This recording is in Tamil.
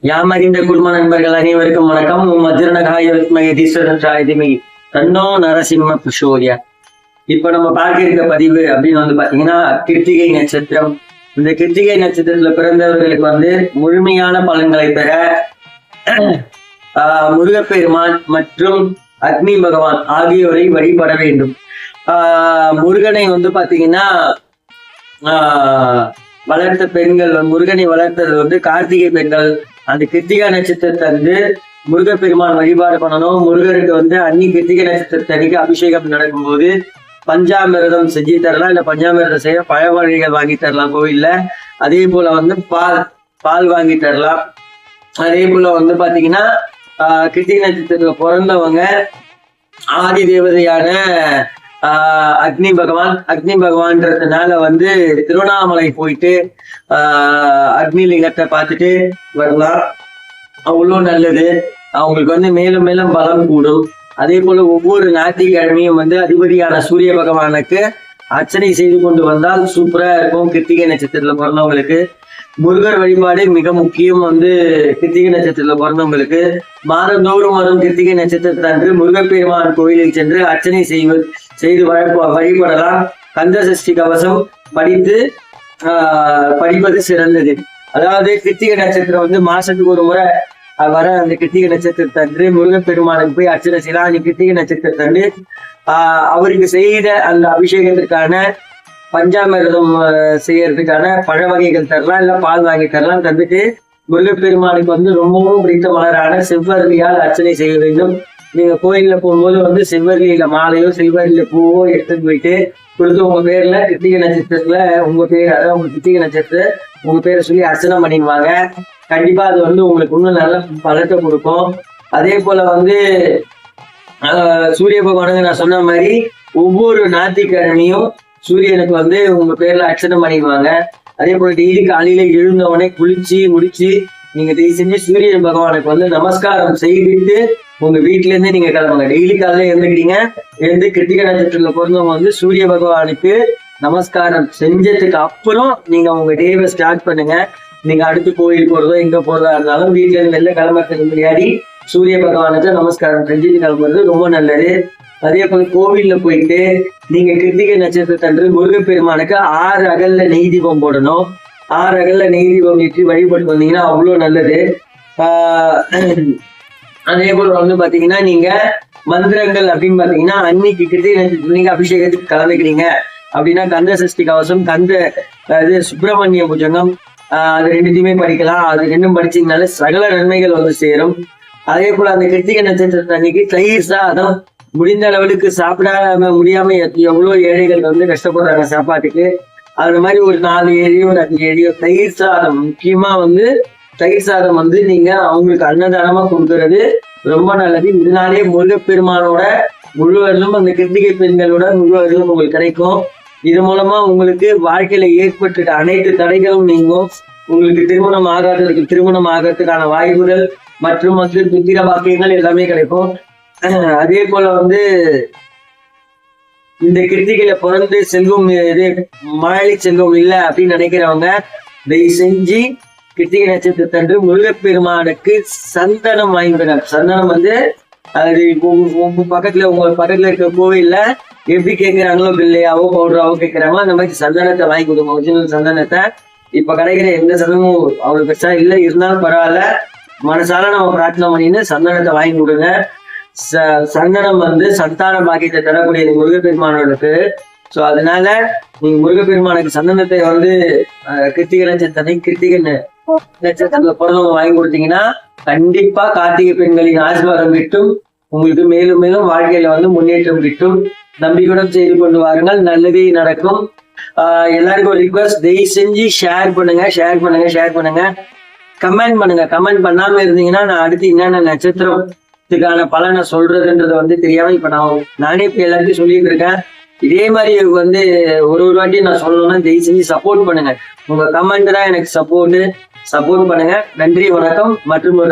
யாமறிந்த குடும்ப நண்பர்கள் அனைவருக்கும் வணக்கம். மதுரணகாயீஸ்வரன் சாயதிமை தன்னோ நரசிம்ம புஷோரியா. இப்ப நம்ம பார்க்க இருக்க பதிவு அப்படின்னு வந்து பாத்தீங்கன்னா கிருத்திகை நட்சத்திரம். இந்த கிருத்திகை நட்சத்திரத்துல பிறந்தவர்களுக்கு வந்து முழுமையான பலன்களை பெற முருகப்பெருமான் மற்றும் அக்னி பகவான் ஆகியோரை வழிபட வேண்டும். முருகனை வந்து பாத்தீங்கன்னா வளர்த்த பெண்கள், முருகனை வளர்த்தது வந்து கார்த்திகை பெண்கள். அந்த கிருத்திகா நட்சத்திரத்தை வந்து முருகப்பெருமான் வழிபாடு பண்ணணும். முருகருக்கு வந்து அன்னி கிருத்திகை நட்சத்திரத்தன்னைக்கு அபிஷேகம் நடக்கும்போது பஞ்சாமிரதம் செஞ்சு தரலாம், இல்ல பஞ்சாமிரதம் செய்ய பழ வகைகள் வாங்கி தரலாம் கோவில்ல. அதே போல வந்து பால் வாங்கி தரலாம். அதே போல வந்து பாத்தீங்கன்னா கிருத்திகை நட்சத்திரத்துல பிறந்தவங்க ஆதி தேவதையான அக்னி பகவான்றதுனால வந்து திருவண்ணாமலை போயிட்டு அக்னி லிங்கத்தை பார்த்துட்டு வரலாம். அவ்வளோ நல்லது. அவங்களுக்கு வந்து மேலும் மேலும் பலம் கூடும். அதே போல ஒவ்வொரு ஞாயிற்றுக்கிழமையும் வந்து அதிபதியான சூரிய பகவானுக்கு அர்ச்சனை செய்து கொண்டு வந்தால் சூப்பரா இருக்கும். கிருத்திகை நட்சத்திரத்துல பிறந்தவங்களுக்கு முருகர் வழிபாடு மிக முக்கியம். வந்து கிருத்திகை நட்சத்திரத்துல பிறந்தவங்களுக்கு மாதந்தோறும் வரும் கிருத்திகை நட்சத்திரத்தன்று முருகப்பெருமான் கோயிலுக்கு சென்று அர்ச்சனை செய்து வழிபடலாம். கந்த சஷ்டி கவசம் படிப்பது சிறந்தது. அதாவது கிருத்திகை நட்சத்திரம் வந்து மாசத்துக்கு ஒரு முறை வர அந்த கிருத்திகை நட்சத்திரத்தன்று முருகப்பெருமானுக்கு போய் அர்ச்சனை செய்யலாம். அந்த கிருத்திகை நட்சத்திரத்தன்று அவருக்கு செய்த அந்த அபிஷேகத்திற்கான பஞ்சாமிரதம் செய்யறதுக்கான பழ வகைகள் தரலாம், இல்ல பால் வாங்கி தரலாம். தந்துட்டு முருகப்பெருமானுக்கு வந்து ரொம்பவும் பிடித்த மலரான செவ்வரளியால் அர்ச்சனை செய்ய வேண்டும். நீங்க கோயில்ல போகும்போது வந்து செவ்வரளியில மாலையோ செவ்வரளியில பூவோ எடுத்துட்டு போயிட்டு கொடுத்து உங்க பேர்ல கிருத்திகை நட்சத்திரத்துல உங்க பேர், அதாவது உங்க கிருத்திகை நட்சத்திரத்துல உங்க பேரை சொல்லி அர்ச்சனை பண்ணிடுவாங்க. கண்டிப்பா அது வந்து உங்களுக்கு இன்னும் நல்ல பலத்தை கொடுக்கும். அதே போல வந்து சூரிய பகவானுக்கு நான் சொன்ன மாதிரி ஒவ்வொரு ஞாயிற்றுக்கிழமையும் சூரியனுக்கு வந்து உங்க பேர்ல அர்ச்சனை பண்ணிடுவாங்க. அதே போல டெய்லி காலையில எழுந்தவனே குளிச்சு முடிச்சு நீங்க செஞ்சு சூரிய பகவானுக்கு வந்து நமஸ்காரம் செய்துட்டு உங்க வீட்டுல இருந்து நீங்க கிளம்புங்க. டெய்லி காலையில எழுந்துக்கிறீங்க, எழுந்து கிருத்திகை நட்சத்திரத்துல பிறந்தவங்க வந்து சூரிய பகவானுக்கு நமஸ்காரம் செஞ்சதுக்கு அப்புறம் நீங்க உங்க டேவை ஸ்டார்ட் பண்ணுங்க. நீங்க அடுத்து கோயில் போறதோ எங்க போறதா இருந்தாலும் வீட்டுல இருந்து வெளில கிளம்புறதுக்கு முன்னாடி சூரிய பகவானுக்கு நமஸ்காரம் செஞ்சுட்டு கிளம்புறது ரொம்ப நல்லது. அதே போல கோவில்ல போயிட்டு நீங்க கிருத்திகை நட்சத்திரத்தன்று முருகப்பெருமானுக்கு 6 அகல்ல நெய் தீபம் போடணும். 6 அகல்ல நெய் தீபம் ஏற்றி வழிபட்டு வந்தீங்கன்னா அவ்வளோ நல்லது. அதே போல வந்து பாத்தீங்கன்னா நீங்க மந்திரங்கள் அப்படின்னு பாத்தீங்கன்னா அன்னைக்கு கிருத்திகை நட்சத்திரம் நீங்க அபிஷேகத்துக்கு கலந்துக்கிறீங்க அப்படின்னா கந்த சஷ்டி கவசம், சுப்பிரமணிய புஜங்கம், அது ரெண்டுத்தையுமே படிக்கலாம். அது ரெண்டும் படிச்சீங்கனால சகல நன்மைகள் வந்து சேரும். அதே போல அந்த கிருத்திகை நட்சத்திரத்தை அன்னைக்கு தயிர் சாதம் முடிந்த அளவுக்கு சாப்பிடாம முடியாம எவ்வளவு ஏழைகள் வந்து கஷ்டப்படுறாங்க சாப்பாட்டுக்கு. அது மாதிரி ஒரு 4 ஏழையோ ஒரு 5 ஏழையோ தயிர் சாதம், முக்கியமா வந்து தயிர் சாதம் வந்து நீங்க அவங்களுக்கு அன்னதானமா கொடுக்கறது ரொம்ப நல்லது. இதனாலே முருகப்பெருமானோட முழுவதிலும் அந்த கிருத்திகை பெண்களோட முழுவதிலும் உங்களுக்கு கிடைக்கும். இது மூலமா உங்களுக்கு வாழ்க்கையில ஏற்பட்ட அனைத்து தடைகளும் நீங்கும். உங்களுக்கு திருமணம் ஆகிறதுக்கான வாய்ப்புகள் மற்றும் வந்து புத்திர வாக்கியங்கள் எல்லாமே கிடைக்கும். அதே போல வந்து இந்த கிருத்திகையில பிறந்து செல்வம் மழை செல்வம் இல்லை அப்படின்னு நினைக்கிறவங்க தயவு செஞ்சு கிருத்திகை நட்சத்திரத்தன்று முருகப்பெருமானுக்கு சந்தனம் வாங்கிவிடுங்க. சந்தனம் வந்து அது உங்க பக்கத்துல இருக்க கோவில்ல எப்படி கேட்கிறாங்களோ பில்லையாவோ பவுடராவோ கேட்கிறாங்களோ அந்த மாதிரி சந்தனத்தை வாங்கி கொடுங்க. ஒரிஜினல் சந்தனத்தை. இப்ப கிடைக்கிற எந்த சந்தனமும் அவ்வளவு பெருசா இல்லை, இருந்தாலும் பரவாயில்ல, மனசால நம்ம பிரார்த்தனை பண்ணின்னு சந்தனத்தை வாங்கி கொடுங்க. சந்தனம் வந்து சந்தான பாக்கியத்தை தரக்கூடிய முருகப்பெருமானோருக்கு. ஸோ அதனால நீங்க முருகப்பெருமானுக்கு சந்தனத்தை வந்து கிருத்திகை நட்சத்திரத்துல பிறந்தவங்க வாங்கி கொடுத்தீங்கன்னா கண்டிப்பா கார்த்திகை பெண்களின் ஆசீர்வாதம் கிட்டும். உங்களுக்கு மேலும் மேலும் வாழ்க்கையில வந்து முன்னேற்றம் கிட்டும். நம்பிக்கையுடன் செய்து கொண்டு வாருங்கள், நல்லதே நடக்கும். எல்லாருக்கும் ஒரு ரிக்வஸ்ட், தயவு செஞ்சு ஷேர் பண்ணுங்க, கமெண்ட் பண்ணுங்க. கமெண்ட் பண்ணாம இருந்தீங்கன்னா நான் அடுத்து என்னென்ன நட்சத்திரத்துக்கான பலனை சொல்றதுன்றது வந்து தெரியாம இப்ப நானே இப்ப எல்லாருக்கும் சொல்லிட்டு இருக்கேன். இதே மாதிரி வந்து ஒரு வாட்டி நான் சொல்லணும்னா தயவு செஞ்சு சப்போர்ட் பண்ணுங்க. உங்க கமெண்ட் தான் எனக்கு சப்போர்ட் பண்ணுங்க. நன்றி, வணக்கம். மற்றும் ஒரு